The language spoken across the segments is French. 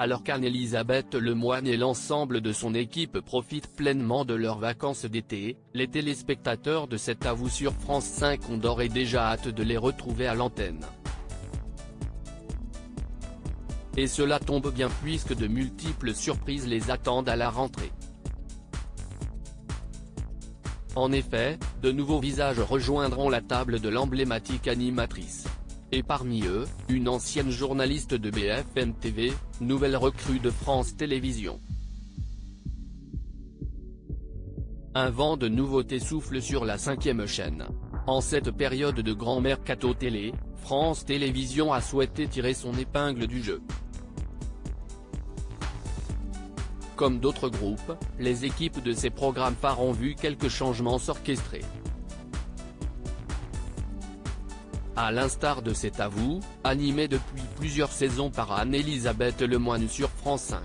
Alors qu'Anne-Elisabeth Lemoine et l'ensemble de son équipe profitent pleinement de leurs vacances d'été, les téléspectateurs de Cet à vous sur France 5 ont d'ores et déjà hâte de les retrouver à l'antenne. Et cela tombe bien puisque de multiples surprises les attendent à la rentrée. En effet, de nouveaux visages rejoindront la table de l'emblématique animatrice. Et parmi eux, une ancienne journaliste de BFM TV, nouvelle recrue de France Télévisions. Un vent de nouveautés souffle sur la 5e chaîne. En cette période de grand mercato télé, France Télévisions a souhaité tirer son épingle du jeu. Comme d'autres groupes, les équipes de ces programmes phares ont vu quelques changements s'orchestrer. À l'instar de Cet à vous, animé depuis plusieurs saisons par Anne-Elisabeth Lemoine sur France 5.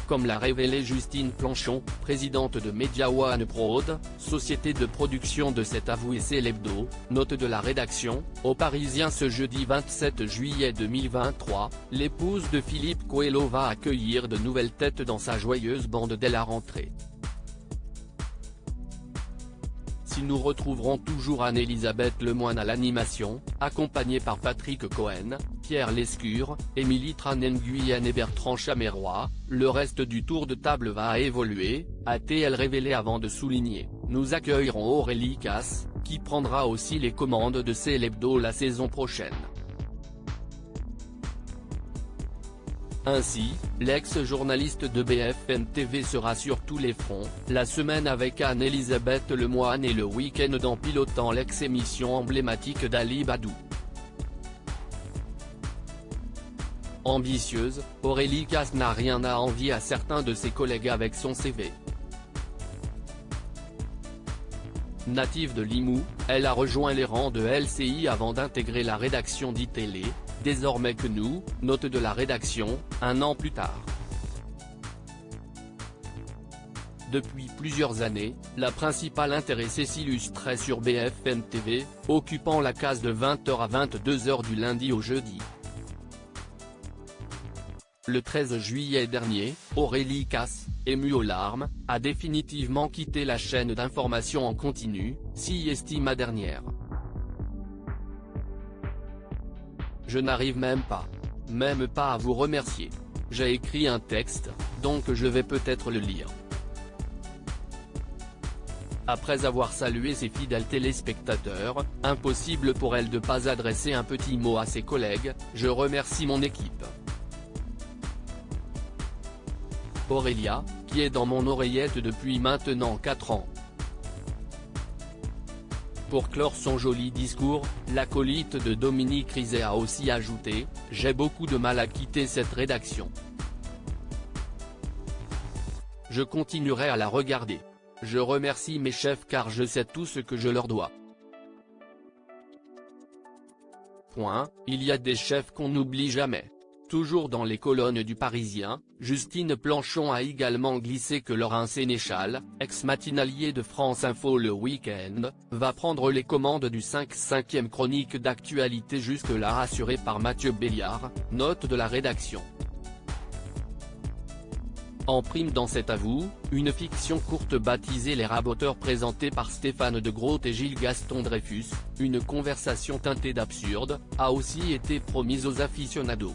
Comme l'a révélé Justine Planchon, présidente de Media One Prod, société de production de Cet à vous et C'est l'Hebdo, note de la rédaction, au Parisien ce jeudi 27 juillet 2023, l'épouse de Philippe Coelho va accueillir de nouvelles têtes dans sa joyeuse bande dès la rentrée. Si nous retrouverons toujours Anne-Elisabeth Lemoine à l'animation, accompagnée par Patrick Cohen, Pierre Lescure, Émilie Tran-Nguyen et Bertrand Chameroy, le reste du tour de table va évoluer, a-t-elle révélé avant de souligner, nous accueillerons Aurélie Casse, qui prendra aussi les commandes de C'est l'Hebdo la saison prochaine. Ainsi, l'ex-journaliste de BFM TV sera sur tous les fronts, la semaine avec Anne-Elisabeth Lemoine et le week-end en pilotant l'ex-émission emblématique d'Ali Badou. Ambitieuse, Aurélie Casse n'a rien à envier à certains de ses collègues avec son CV. Native de Limoux, elle a rejoint les rangs de LCI avant d'intégrer la rédaction d'ITélé, désormais que nous, note de la rédaction, un an plus tard. Depuis plusieurs années, la principale intéressée s'illustrait sur BFM TV, occupant la case de 20h à 22h du lundi au jeudi. Le 13 juillet dernier, Aurélie Casse, émue aux larmes, a définitivement quitté la chaîne d'information en continu, s'y estime la dernière. Je n'arrive même pas à vous remercier. J'ai écrit un texte, donc je vais peut-être le lire. Après avoir salué ses fidèles téléspectateurs, impossible pour elle de pas adresser un petit mot à ses collègues, je remercie mon équipe. Aurélia, qui est dans mon oreillette depuis maintenant 4 ans. Pour clore son joli discours, l'acolyte de Dominique Rizet a aussi ajouté « J'ai beaucoup de mal à quitter cette rédaction. Je continuerai à la regarder. Je remercie mes chefs car je sais tout ce que je leur dois. » Il y a des chefs qu'on n'oublie jamais. Toujours dans les colonnes du Parisien, Justine Planchon a également glissé que Laurent Sénéchal, ex-matinalier de France Info le week-end, va prendre les commandes du 5e chronique d'actualité jusque-là rassuré par Mathieu Béliard, note de la rédaction. En prime dans Cet à vous, une fiction courte baptisée Les Raboteurs présentée par Stéphane de Groot et Gilles Gaston Dreyfus, une conversation teintée d'absurde, a aussi été promise aux aficionados.